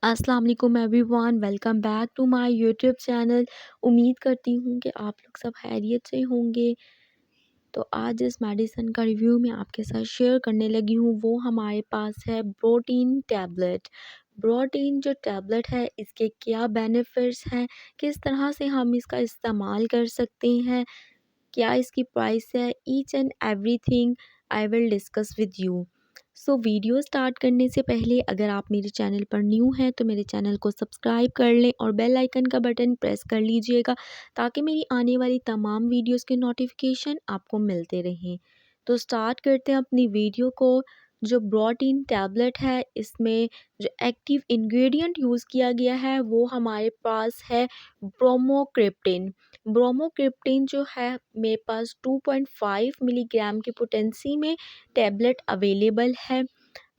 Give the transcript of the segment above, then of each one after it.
अस्सलाम वालेकुम everyone, welcome back to my YouTube channel. उम्मीद करती हूँ कि आप लोग सब खैरियत से होंगे। तो आज इस मेडिसिन का रिव्यू मैं आपके साथ शेयर करने लगी हूँ। वो हमारे पास है प्रोटीन टैबलेट। प्रोटीन जो टैबलेट है इसके क्या बेनिफिट्स हैं, किस तरह से हम इसका इस्तेमाल कर सकते हैं, क्या इसकी प्राइस है, each and everything I will discuss with you. So video start करने से पहले अगर आप मेरे चैनल पर न्यू हैं तो मेरे चैनल को सब्सक्राइब कर लें और बेल आइकन का बटन प्रेस कर लीजिएगा ताकि मेरी आने वाली तमाम वीडियोस के नोटिफिकेशन आपको मिलते रहें। तो स्टार्ट करते हैं अपनी वीडियो को। जो प्रोटीन टैबलेट है इसमें जो एक्टिव इंग्रेडिएंट यूज़ किया गया है वो हमारे पास है ब्रोमोक्रिप्टिन। ब्रोमोक्रिप्टिन जो है मेरे पास 2.5 मिलीग्राम की पोटेंसी में टैबलेट अवेलेबल है।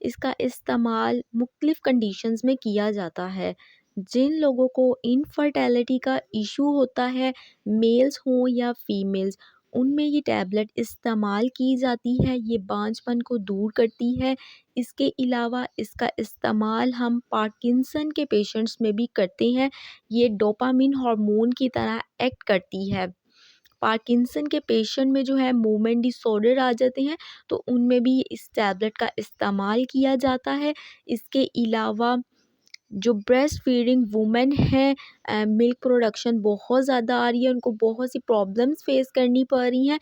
इसका इस्तेमाल मुख्तलिफ़ कंडीशंस में किया जाता है। जिन लोगों को इनफर्टिलिटी का इशू होता है, मेल्स हों या फीमेल्स, उनमें ये टैबलेट इस्तेमाल की जाती है। ये बांझपन को दूर करती है। इसके अलावा इसका इस्तेमाल हम पार्किंसन के पेशेंट्स में भी करते हैं। ये डोपामिन हार्मोन की तरह एक्ट करती है। पार्किंसन के पेशेंट में जो है मूवमेंट डिसऑर्डर आ जाते हैं, तो उनमें भी इस टैबलेट का इस्तेमाल किया जाता है। इसके अलावा जो ब्रेस्ट फीडिंग वुमेन हैं, मिल्क प्रोडक्शन बहुत ज़्यादा आ रही है, उनको बहुत सी प्रॉब्लम्स फेस करनी पड़ रही हैं,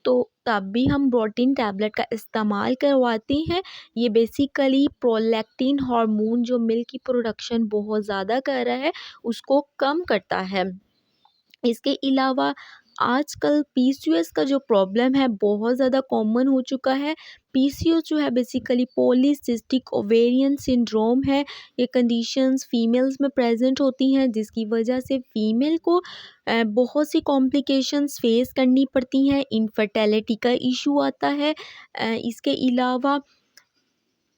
तो तब भी हम प्रोटीन टैबलेट का इस्तेमाल करवाते हैं। ये बेसिकली प्रोलैक्टिन हार्मोन जो मिल्क की प्रोडक्शन बहुत ज़्यादा कर रहा है, उसको कम करता है। इसके अलावा आजकल पीसीओएस का जो प्रॉब्लम है बहुत ज़्यादा कॉमन हो चुका है। पीसीओएस जो है बेसिकली पॉलीसिस्टिक ओवेरियन सिंड्रोम है। ये कंडीशंस फीमेल्स में प्रेजेंट होती हैं जिसकी वजह से फीमेल को बहुत सी कॉम्प्लिकेशंस फेस करनी पड़ती हैं। इनफर्टिलिटी का इशू आता है। इसके अलावा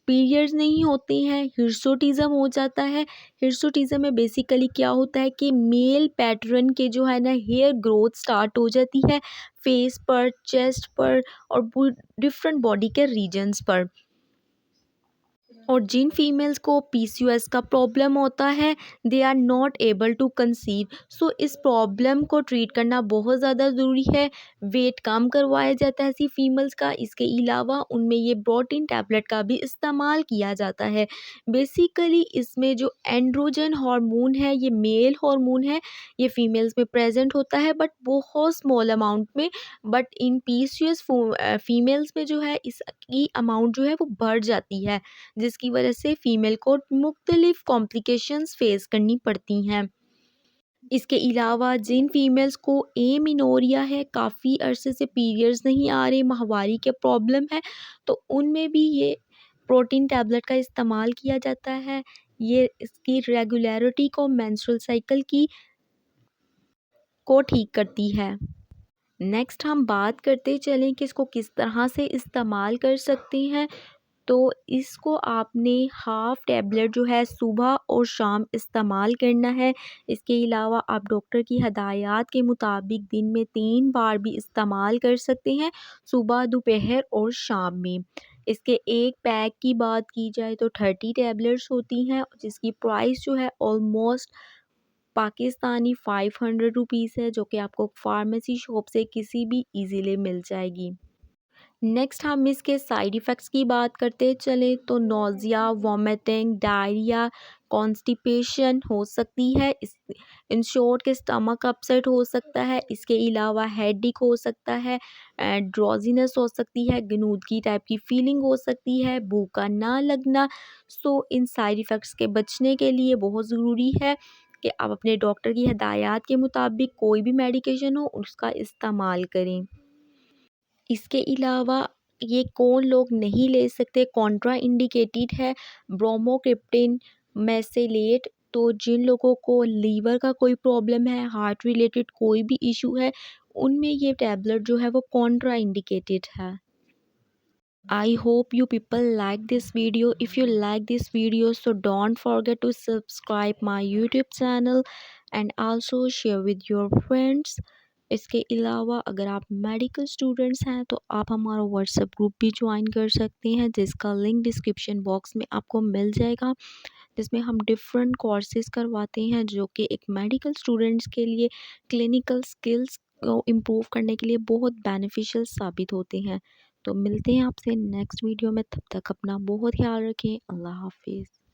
पीरियड्स नहीं होते हैं, हिर्सुटिज़म हो जाता है। हिर्सुटिज़म में बेसिकली क्या होता है कि मेल पैटर्न के जो है ना हेयर ग्रोथ स्टार्ट हो जाती है फेस पर, चेस्ट पर और डिफरेंट बॉडी के रीजन्स पर। और जिन फीमेल्स को पीसीओएस का प्रॉब्लम होता है they are not able to conceive. So इस प्रॉब्लम को ट्रीट करना बहुत ज़्यादा ज़रूरी है। वेट कम करवाया जाता है ऐसी फीमेल्स का। इसके अलावा उनमें ये प्रोटीन टैबलेट का भी इस्तेमाल किया जाता है। बेसिकली इसमें जो एंड्रोजन हार्मोन है ये मेल हार्मोन है, ये फीमेल्स में प्रेजेंट होता है बट बहुत स्मॉल अमाउंट में। बट इन पीसीओएस फीमेल्स में जो है इसकी अमाउंट जो है वो बढ़ जाती है, जिसकी वजह से फ़ीमेल को मुख्तलिफ़ कॉम्प्लिकेशंस फ़ेस करनी पड़ती हैं। इसके अलावा जिन फीमेल्स को एमिनोरिया है, काफ़ी अरसे से पीरियड्स नहीं आ रहे, माहवारी के प्रॉब्लम है, तो उनमें भी ये प्रोटीन टैबलेट का इस्तेमाल किया जाता है। ये इसकी रेगुलरिटी को, मेंस्ट्रुअल साइकिल की को ठीक करती है। नेक्स्ट हम बात करते चलें कि इसको किस तरह से इस्तेमाल कर सकते हैं। तो इसको आपने हाफ़ टैबलेट जो है सुबह और शाम इस्तेमाल करना है। इसके अलावा आप डॉक्टर की हदायत के मुताबिक दिन में 3 बार भी इस्तेमाल कर सकते हैं, सुबह, दोपहर और शाम में। इसके एक पैक की बात की जाए तो 30 टैबलेट्स होती हैं जिसकी प्राइस जो है ऑलमोस्ट पाकिस्तानी 500 रुपीज़ है, जो कि आपको फार्मेसी शॉप से किसी भी ईज़िली मिल जाएगी। नेक्स्ट हम इसके साइड इफ़ेक्ट्स की बात करते चलें तो नोज़िया, वॉमिटिंग, डायरिया, कॉन्स्टिपेशन हो सकती है। इस इन शॉर्ट के स्टमक अपसेट हो सकता है। इसके अलावा हेडेक हो सकता है, ड्रॉज़ीनेस हो सकती है, गनूदगी टाइप की फीलिंग हो सकती है, भूख ना लगना। सो इन साइड इफ़ेक्ट्स के बचने के लिए बहुत ज़रूरी है कि आप अपने डॉक्टर की हदायत के मुताबिक कोई भी मेडिकेशन हो उसका इस्तेमाल करें। इसके अलावा ये कौन लोग नहीं ले सकते, कॉन्ट्रा इंडिकेटेड है ब्रोमोक्रिप्टिन मेसेलेट। तो जिन लोगों को लीवर का कोई प्रॉब्लम है, हार्ट रिलेटेड कोई भी इशू है, उनमें ये टैबलेट जो है वो कॉन्ट्रा इंडिकेटेड है। I hope you people like this video. If you like this video, so don't forget to subscribe my YouTube channel and also share with your friends. इसके अलावा अगर आप मेडिकल स्टूडेंट्स हैं तो आप हमारा व्हाट्सएप ग्रुप भी ज्वाइन कर सकते हैं जिसका लिंक डिस्क्रिप्शन बॉक्स में आपको मिल जाएगा। जिसमें हम डिफरेंट कोर्सेज़ करवाते हैं जो कि एक मेडिकल स्टूडेंट्स के लिए क्लिनिकल स्किल्स को इम्प्रूव करने के लिए बहुत बेनिफिशियल साबित होते हैं। तो मिलते हैं आपसे नेक्स्ट वीडियो में, तब तक अपना बहुत ख्याल रखें। अल्लाह हाफिज़।